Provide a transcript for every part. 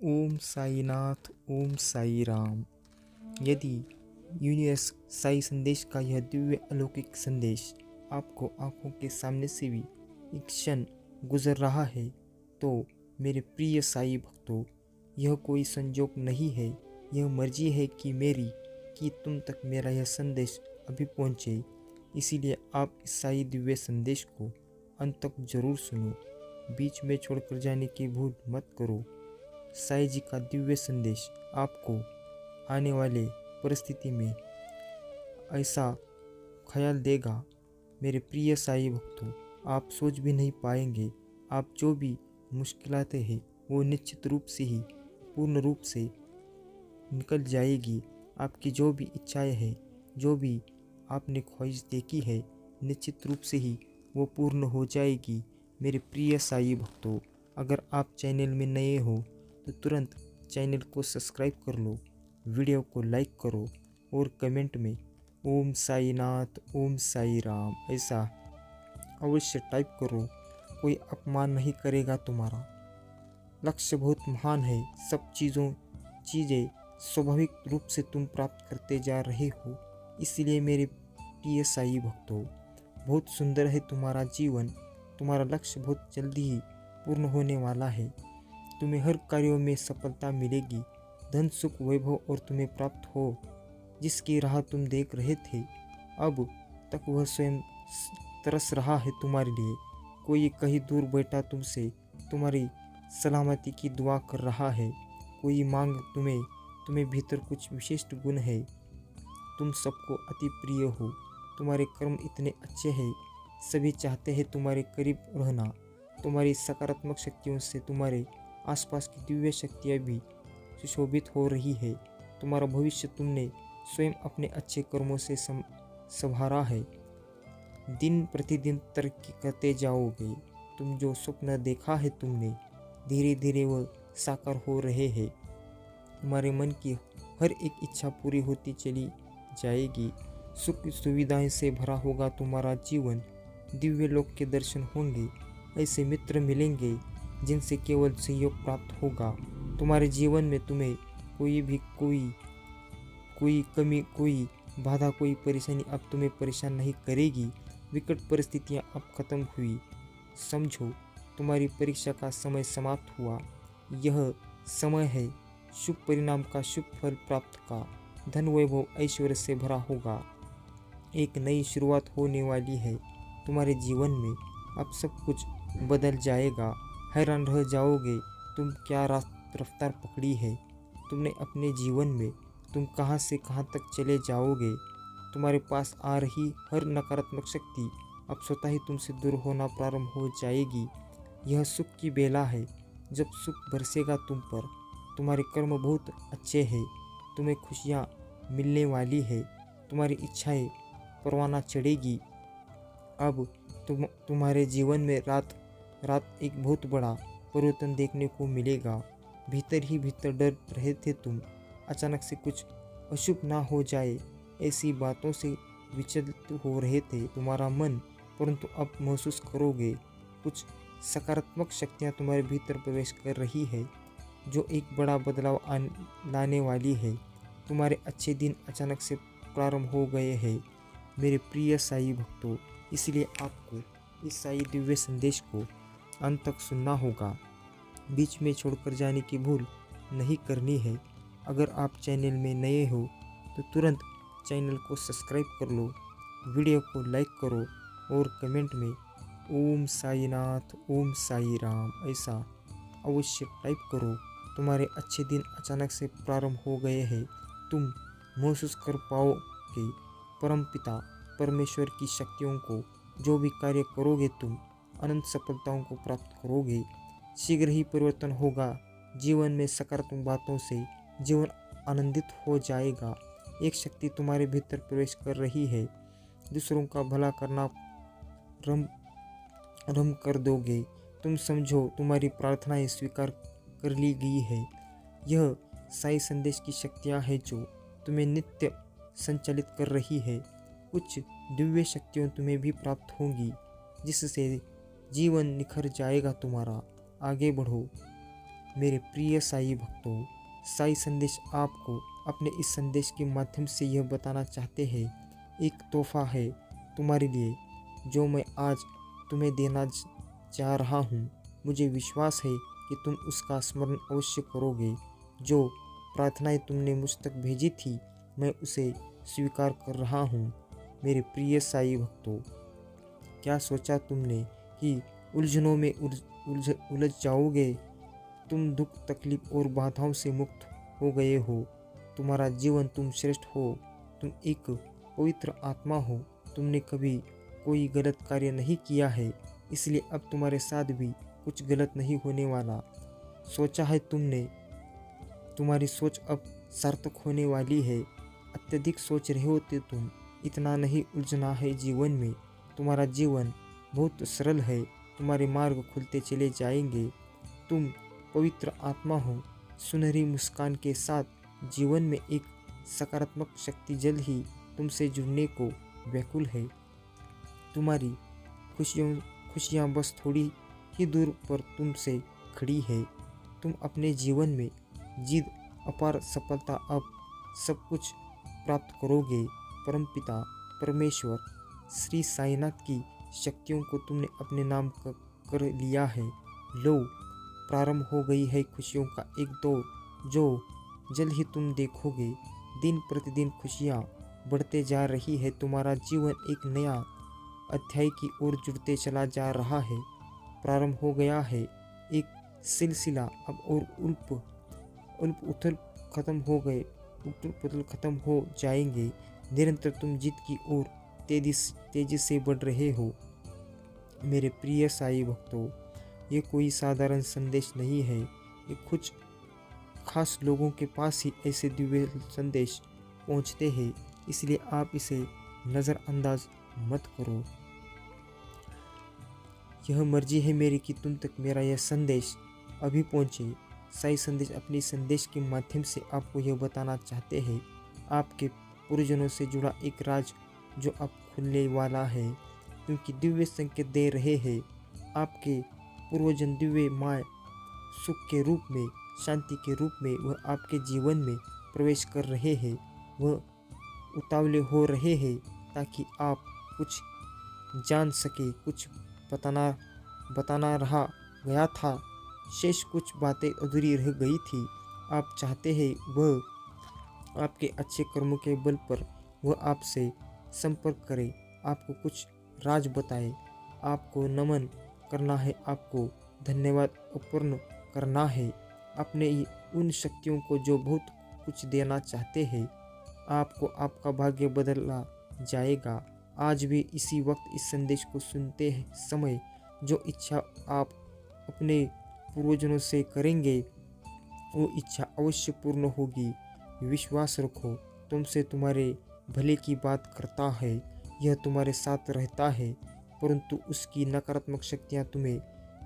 ओम साईनाथ, ओम साई राम। यदि यूनिवर्स साई संदेश का यह दिव्य अलौकिक संदेश आपको आंखों के सामने से भी एक क्षण गुजर रहा है तो मेरे प्रिय साई भक्तों, यह कोई संजोग नहीं है, यह मर्जी है कि मेरी कि तुम तक मेरा यह संदेश अभी पहुँचे। इसीलिए आप इस साई दिव्य संदेश को अंत तक जरूर सुनो, बीच में छोड़कर जाने की भूल मत करो। साई जी का दिव्य संदेश आपको आने वाले परिस्थिति में ऐसा ख्याल देगा, मेरे प्रिय साई भक्तों, आप सोच भी नहीं पाएंगे। आप जो भी मुश्किलातें हैं वो निश्चित रूप से ही पूर्ण रूप से निकल जाएगी। आपकी जो भी इच्छाएं हैं, जो भी आपने ख्वाहिश देखी है, निश्चित रूप से ही वो पूर्ण हो जाएगी। मेरे प्रिय साई भक्तों, अगर आप चैनल में नए हो तो तुरंत चैनल को सब्सक्राइब कर लो, वीडियो को लाइक करो और कमेंट में ओम साईनाथ, ओम साई राम ऐसा अवश्य टाइप करो। कोई अपमान नहीं करेगा तुम्हारा। लक्ष्य बहुत महान है। सब चीज़ें स्वाभाविक रूप से तुम प्राप्त करते जा रहे हो। इसलिए मेरे प्रिय साई भक्तों, बहुत सुंदर है तुम्हारा जीवन। तुम्हारा लक्ष्य बहुत जल्दी ही पूर्ण होने वाला है। तुम्हें हर कार्यों में सफलता मिलेगी। धन, सुख, वैभव और तुम्हें प्राप्त हो जिसकी राह तुम देख रहे थे, अब तक वह स्वयं तरस रहा है तुम्हारे लिए। कोई कहीं दूर बैठा तुमसे तुम्हारी सलामती की दुआ कर रहा है। कोई मांग तुम्हें भीतर कुछ विशिष्ट गुण है। तुम सबको अति प्रिय हो। तुम्हारे कर्म इतने अच्छे हैं, सभी चाहते हैं तुम्हारे करीब रहना। तुम्हारी सकारात्मक शक्तियों से तुम्हारे आसपास की दिव्य शक्तियाँ भी सुशोभित हो रही है। तुम्हारा भविष्य तुमने स्वयं अपने अच्छे कर्मों से संवारा है। दिन प्रतिदिन तरक्की करते जाओगे। तुम जो स्वप्न देखा है तुमने, धीरे धीरे वह साकार हो रहे हैं। तुम्हारे मन की हर एक इच्छा पूरी होती चली जाएगी। सुख सुविधाएं से भरा होगा तुम्हारा जीवन। दिव्य लोक के दर्शन होंगे। ऐसे मित्र मिलेंगे जिनसे केवल सहयोग प्राप्त होगा। तुम्हारे जीवन में तुम्हें कोई कमी, कोई बाधा, कोई परेशानी अब तुम्हें परेशान नहीं करेगी। विकट परिस्थितियां अब खत्म हुई। समझो, तुम्हारी परीक्षा का समय समाप्त हुआ। यह समय है शुभ परिणाम का, शुभ फल प्राप्त का। धन, वैभव, ऐश्वर्य से भरा होगा। एक नई शुरुआत होने वाली है तुम्हारे जीवन में। अब सब कुछ बदल जाएगा। हैरान रह जाओगे, तुम क्या रफ्तार पकड़ी है तुमने अपने जीवन में। तुम कहां से कहां तक चले जाओगे। तुम्हारे पास आ रही हर नकारात्मक शक्ति अब स्वतः ही तुमसे दूर होना प्रारंभ हो जाएगी। यह सुख की बेला है जब सुख बरसेगा तुम पर। तुम्हारे कर्म बहुत अच्छे हैं। तुम्हें खुशियाँ मिलने वाली है। तुम्हारी इच्छाएं परवाना चढ़ेगी। अब तुम्हारे जीवन में रात एक बहुत बड़ा परिवर्तन देखने को मिलेगा। भीतर ही भीतर डर रहे थे तुम, अचानक से कुछ अशुभ ना हो जाए, ऐसी बातों से विचलित हो रहे थे तुम्हारा मन। परंतु अब महसूस करोगे कुछ सकारात्मक शक्तियाँ तुम्हारे भीतर प्रवेश कर रही है, जो एक बड़ा बदलाव लाने वाली है। तुम्हारे अच्छे दिन अचानक से प्रारंभ हो गए हैं मेरे प्रिय साई भक्तों। इसलिए आपको इस साई दिव्य संदेश को अंत तक सुनना होगा। बीच में छोड़कर जाने की भूल नहीं करनी है। अगर आप चैनल में नए हो तो तुरंत चैनल को सब्सक्राइब कर लो, वीडियो को लाइक करो और कमेंट में ओम साईनाथ, ओम साई राम ऐसा अवश्य टाइप करो। तुम्हारे अच्छे दिन अचानक से प्रारंभ हो गए हैं। तुम महसूस कर पाओगे परमपिता परमेश्वर की शक्तियों को। जो भी कार्य करोगे तुम अनंत सफलताओं को प्राप्त करोगे। शीघ्र ही परिवर्तन होगा जीवन में। सकारात्मक बातों से जीवन आनंदित हो जाएगा। एक शक्ति तुम्हारे भीतर प्रवेश कर रही है। दूसरों का भला करना रम कर दोगे। तुम समझो, तुम्हारी प्रार्थनाएं स्वीकार कर ली गई है। यह साई संदेश की शक्तियाँ हैं जो तुम्हें नित्य संचालित कर रही है। कुछ दिव्य शक्तियाँ तुम्हें भी प्राप्त होंगी जिससे जीवन निखर जाएगा तुम्हारा। आगे बढ़ो। मेरे प्रिय साई भक्तों, साई संदेश आपको अपने इस संदेश के माध्यम से यह बताना चाहते हैं, एक तोहफा है तुम्हारे लिए जो मैं आज तुम्हें देना जा रहा हूँ। मुझे विश्वास है कि तुम उसका स्मरण अवश्य करोगे। जो प्रार्थनाएं तुमने मुझ तक भेजी थी, मैं उसे स्वीकार कर रहा हूँ। मेरे प्रिय साई भक्तों, क्या सोचा तुमने कि उलझनों में उलझ जाओगे? तुम दुख, तकलीफ और बाधाओं से मुक्त हो गए हो। तुम्हारा जीवन, तुम श्रेष्ठ हो। तुम एक पवित्र आत्मा हो। तुमने कभी कोई गलत कार्य नहीं किया है, इसलिए अब तुम्हारे साथ भी कुछ गलत नहीं होने वाला। सोचा है तुमने, तुम्हारी सोच अब सार्थक होने वाली है। अत्यधिक सोच रहे होते तुम, इतना नहीं उलझना है जीवन में। तुम्हारा जीवन बहुत सरल है। तुम्हारे मार्ग खुलते चले जाएंगे। तुम पवित्र आत्मा हो। सुनहरी मुस्कान के साथ जीवन में एक सकारात्मक शक्ति जल्द ही तुमसे जुड़ने को व्याकुल है। तुम्हारी खुशियाँ बस थोड़ी ही दूर पर तुमसे खड़ी है। तुम अपने जीवन में जीत, अपार सफलता, अब सब कुछ प्राप्त करोगे। परमपिता परमेश्वर श्री साईनाथ की शक्तियों को तुमने अपने नाम कर लिया है। लो, प्रारंभ हो गई है खुशियों का एक दौर, जो जल्द ही तुम देखोगे। दिन प्रतिदिन खुशियाँ बढ़ते जा रही है। तुम्हारा जीवन एक नया अध्याय की ओर जुड़ते चला जा रहा है। प्रारंभ हो गया है एक सिलसिला। अब और उथल पुथल खत्म हो जाएंगे। निरंतर तुम जीत की ओर तेजी से बढ़ रहे हो। मेरे प्रिय साई भक्तों, ये कोई साधारण संदेश नहीं है। ये कुछ खास लोगों के पास ही ऐसे दिव्य संदेश पहुंचते हैं, इसलिए आप इसे नज़रअंदाज मत करो। यह मर्जी है मेरी कि तुम तक मेरा यह संदेश अभी पहुंचे। साई संदेश अपने संदेश के माध्यम से आपको यह बताना चाहते हैं, आपके पूर्वजनों से जुड़ा एक राज जो अब खुलने वाला है, क्योंकि दिव्य संकेत दे रहे हैं। आपके पूर्वजन दिव्य माय सुख के रूप में, शांति के रूप में वह आपके जीवन में प्रवेश कर रहे हैं। वह उतावले हो रहे हैं ताकि आप कुछ जान सके। कुछ बताना रहा गया था, शेष कुछ बातें अधूरी रह गई थी। आप चाहते हैं वह आपके अच्छे कर्मों के बल पर वह आपसे संपर्क करे, आपको कुछ राज बताए। आपको नमन करना है, आपको धन्यवाद अर्पण करना है अपने उन शक्तियों को जो बहुत कुछ देना चाहते हैं। आपको आपका भाग्य बदला जाएगा। आज भी इसी वक्त इस संदेश को सुनते समय जो इच्छा आप अपने पूर्वजनों से करेंगे, वो इच्छा अवश्य पूर्ण होगी। विश्वास रखो, तुमसे तुम्हारे भले की बात करता है, यह तुम्हारे साथ रहता है, परंतु उसकी नकारात्मक शक्तियाँ तुम्हें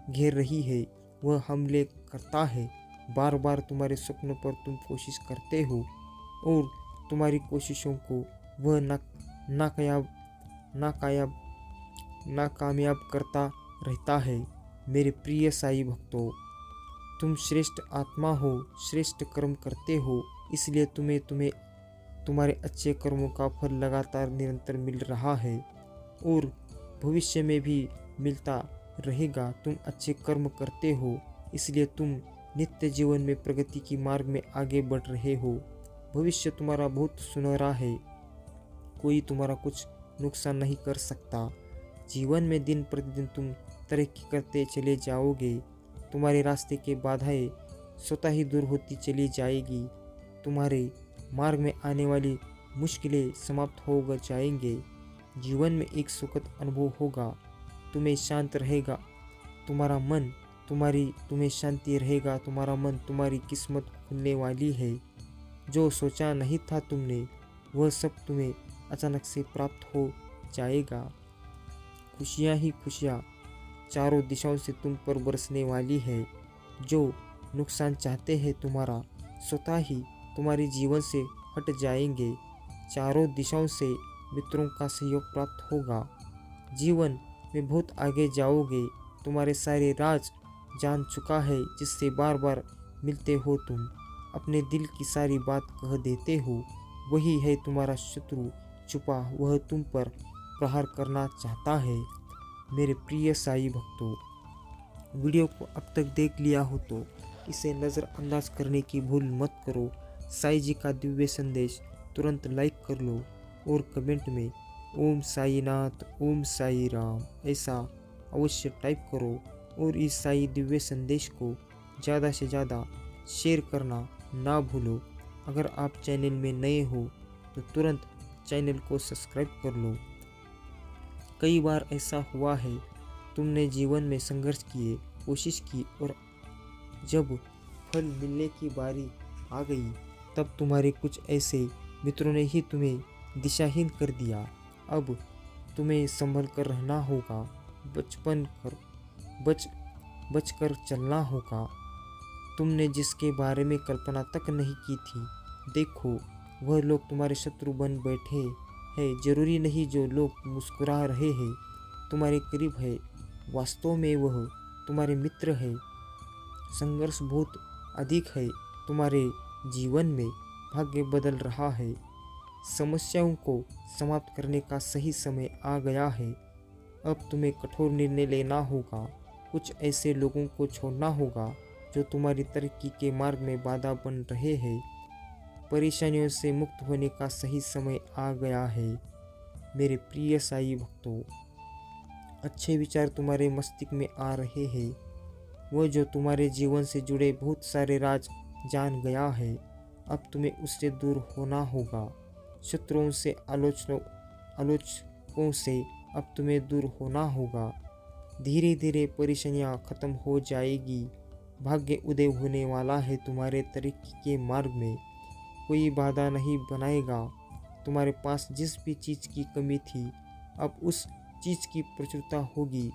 घेर रही है। वह हमले करता है। बार बार तुम्हारे सपनों पर तुम कोशिश करते हो और तुम्हारी कोशिशों को वह नाकामयाब करता रहता है। मेरे प्रिय साई भक्तों, तुम श्रेष्ठ आत्मा हो, श्रेष्ठ कर्म करते हो, इसलिए तुम्हें तुम्हारे अच्छे कर्मों का फल लगातार निरंतर मिल रहा है और भविष्य में भी मिलता रहेगा। तुम अच्छे कर्म करते हो, इसलिए तुम नित्य जीवन में प्रगति की मार्ग में आगे बढ़ रहे हो। भविष्य तुम्हारा बहुत सुनहरा है। कोई तुम्हारा कुछ नुकसान नहीं कर सकता। जीवन में दिन प्रतिदिन तुम तरक्की करते चले जाओगे। तुम्हारे रास्ते के बाधाएं स्वतः ही दूर होती चली जाएगी। तुम्हारे मार्ग में आने वाली मुश्किलें समाप्त हो जाएंगे। जीवन में एक सुखद अनुभव होगा। तुम्हें शांत रहेगा तुम्हारा मन, तुम्हें शांति रहेगा तुम्हारा मन। तुम्हारी किस्मत खुलने वाली है। जो सोचा नहीं था तुमने, वह सब तुम्हें अचानक से प्राप्त हो जाएगा। खुशियाँ ही खुशियाँ चारों दिशाओं से तुम पर बरसने वाली है। जो नुकसान चाहते हैं तुम्हारा, स्वतः ही तुम्हारे जीवन से हट जाएंगे। चारों दिशाओं से मित्रों का सहयोग प्राप्त होगा। जीवन में बहुत आगे जाओगे। तुम्हारे सारे राज जान चुका है, जिससे बार बार मिलते हो तुम, अपने दिल की सारी बात कह देते हो। वही है तुम्हारा शत्रु छुपा, वह तुम पर प्रहार करना चाहता है। मेरे प्रिय साईं भक्तों, वीडियो को अब तक देख लिया हो तो इसे नज़रअंदाज करने की भूल मत करो। साईं जी का दिव्य संदेश तुरंत लाइक कर लो और कमेंट में ओम साईनाथ ओम साई राम ऐसा अवश्य टाइप करो। और इस साई दिव्य संदेश को ज़्यादा से ज़्यादा शेयर करना ना भूलो। अगर आप चैनल में नए हो तो तुरंत चैनल को सब्सक्राइब कर लो। कई बार ऐसा हुआ है, तुमने जीवन में संघर्ष किए, कोशिश की और जब फल मिलने की बारी आ गई तब तुम्हारे कुछ ऐसे मित्रों ने ही तुम्हें दिशाहीन कर दिया। अब तुम्हें संभल कर रहना होगा, बच कर चलना होगा। तुमने जिसके बारे में कल्पना तक नहीं की थी, देखो वह लोग तुम्हारे शत्रु बन बैठे हैं। जरूरी नहीं जो लोग मुस्कुरा रहे हैं तुम्हारे करीब है, वास्तव में वह तुम्हारे मित्र है। संघर्ष बहुत अधिक है तुम्हारे जीवन में, भाग्य बदल रहा है। समस्याओं को समाप्त करने का सही समय आ गया है। अब तुम्हें कठोर निर्णय लेना होगा, कुछ ऐसे लोगों को छोड़ना होगा जो तुम्हारी तरक्की के मार्ग में बाधा बन रहे हैं। परेशानियों से मुक्त होने का सही समय आ गया है। मेरे प्रिय साईं भक्तों, अच्छे विचार तुम्हारे मस्तिष्क में आ रहे हैं। वह जो तुम्हारे जीवन से जुड़े बहुत सारे राज जान गया है, अब तुम्हें उससे दूर होना होगा। शत्रुओं से आलोचकों से अब तुम्हें दूर होना होगा। धीरे धीरे परेशानियां खत्म हो जाएगी। भाग्य उदय होने वाला है तुम्हारे तरक्की के मार्ग में। कोई बाधा नहीं बनाएगा। तुम्हारे पास जिस भी चीज़ की कमी थी, अब उस चीज़ की प्रचुरता होगी।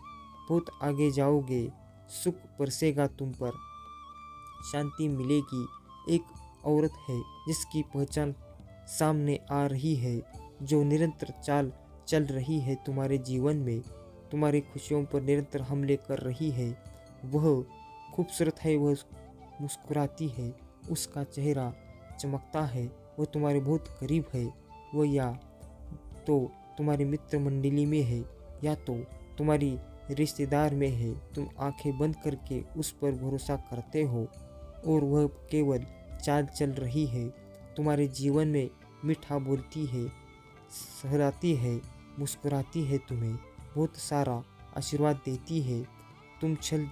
बहुत आगे जाओगे, सुख बरसेगा तुम पर, शांति मिलेगी। एक औरत है जिसकी पहचान सामने आ रही है, जो निरंतर चाल चल रही है तुम्हारे जीवन में, तुम्हारी खुशियों पर निरंतर हमले कर रही है। वह खूबसूरत है, वह मुस्कुराती है, उसका चेहरा चमकता है, वह तुम्हारे बहुत करीब है। वह या तो तुम्हारी मित्र मंडली में है या तो तुम्हारी रिश्तेदार में है। तुम आंखें बंद करके उस पर भरोसा करते हो और वह केवल चाल चल रही है। तुम्हारे जीवन में मीठा बोलती है, सहलाती है, मुस्कुराती है, तुम्हें बहुत सारा आशीर्वाद देती है। तुम छल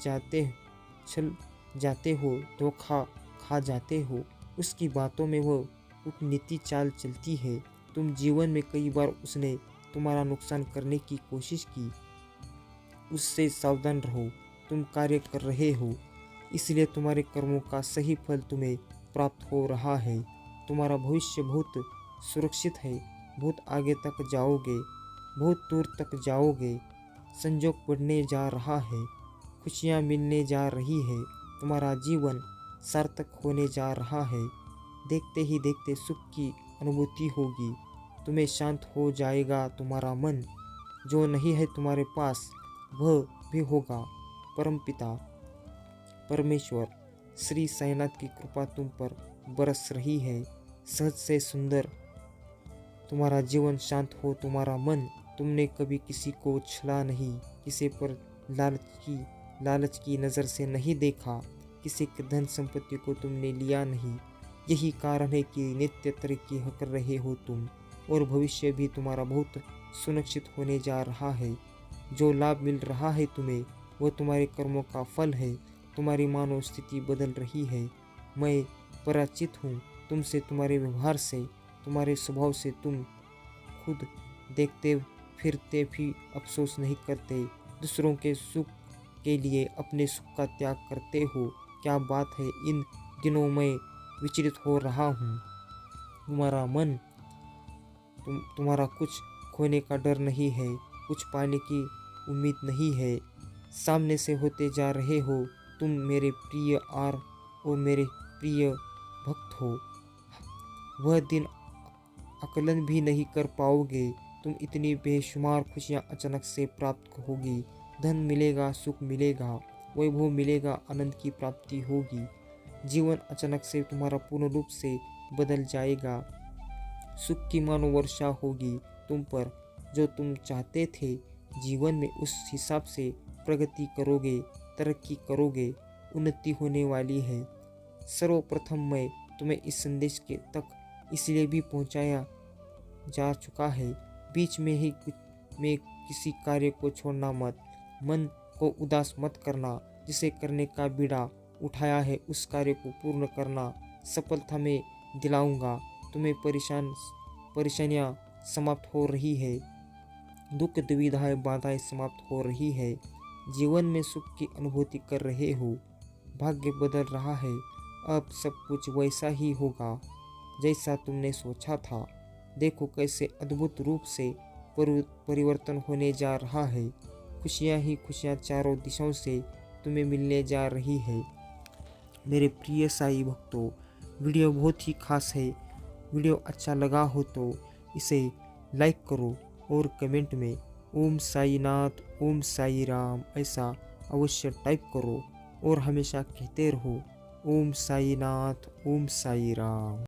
जाते हो, धोखा खा जाते हो, उसकी बातों में वह कूटनीति चाल चलती है। तुम जीवन में कई बार उसने तुम्हारा नुकसान करने की कोशिश की, उससे सावधान रहो। तुम कार्य कर रहे हो, इसलिए तुम्हारे कर्मों का सही फल तुम्हें प्राप्त हो रहा है। तुम्हारा भविष्य बहुत सुरक्षित है, बहुत आगे तक जाओगे, बहुत दूर तक जाओगे। संजोग बढ़ने जा रहा है, खुशियाँ मिलने जा रही है, तुम्हारा जीवन सार्थक होने जा रहा है। देखते ही देखते सुख की अनुभूति होगी, तुम्हें शांत हो जाएगा तुम्हारा मन। जो नहीं है तुम्हारे पास वह भी होगा। परमपिता परमेश्वर श्री साईनाथ की कृपा तुम पर बरस रही है। सहज से सुंदर तुम्हारा जीवन, शांत हो तुम्हारा मन। तुमने कभी किसी को छला नहीं, किसी पर लालच की नज़र से नहीं देखा, किसी की धन संपत्ति को तुमने लिया नहीं। यही कारण है कि नित्य तरक्की कर रहे हो तुम, और भविष्य भी तुम्हारा बहुत सुरक्षित होने जा रहा है। जो लाभ मिल रहा है तुम्हें, वह तुम्हारे कर्मों का फल है। तुम्हारी मानव स्थिति बदल रही है। मैं परिचित हूँ तुमसे, तुम्हारे व्यवहार से, तुम्हारे स्वभाव से। तुम खुद देखते फिरते भी अफसोस नहीं करते, दूसरों के सुख के लिए अपने सुख का त्याग करते हो। क्या बात है, इन दिनों मैं विचलित हो रहा हूँ। तुम्हारा मन, तुम्हारा कुछ खोने का डर नहीं है, कुछ पाने की उम्मीद नहीं है। सामने से होते जा रहे हो तुम मेरे प्रिय और मेरे प्रिय भक्त हो। वह दिन आकलन भी नहीं कर पाओगे। तुम इतनी बेशुमार खुशियाँ अचानक से प्राप्त होगी। धन मिलेगा, सुख मिलेगा, वैभव मिलेगा, आनंद की प्राप्ति होगी। जीवन अचानक से तुम्हारा पूर्ण रूप से बदल जाएगा। सुख की मानो वर्षा होगी तुम पर। जो तुम चाहते थे जीवन में उस हिसाब से प्रगति करोगे, तरक्की करोगे, उन्नति होने वाली है। सर्वप्रथम मैं तुम्हें इस संदेश के तक इसलिए भी पहुंचाया जा चुका है। बीच में ही में किसी कार्य को छोड़ना मत। मन को उदास मत करना। जिसे करने का बीड़ा उठाया है उस कार्य को पूर्ण करना। सफलता में दिलाऊंगा। तुम्हें परेशानियां समाप्त हो रही है। दुख दुविधाएं बाधाएं समाप्त हो रही है। जीवन में सुख की अनुभूति कर रहे हो। भाग्य बदल रहा है। अब सब कुछ वैसा ही होगा जैसा तुमने सोचा था। देखो कैसे अद्भुत रूप से परिवर्तन होने जा रहा है। खुशियाँ ही खुशियाँ चारों दिशाओं से तुम्हें मिलने जा रही है। मेरे प्रिय साईं भक्तों, वीडियो बहुत ही खास है। वीडियो अच्छा लगा हो तो इसे लाइक करो और कमेंट में ओम साई नाथ, ओम साई राम ऐसा अवश्य टाइप करो और हमेशा कहते रहो ओम साई नाथ, ओम साई राम।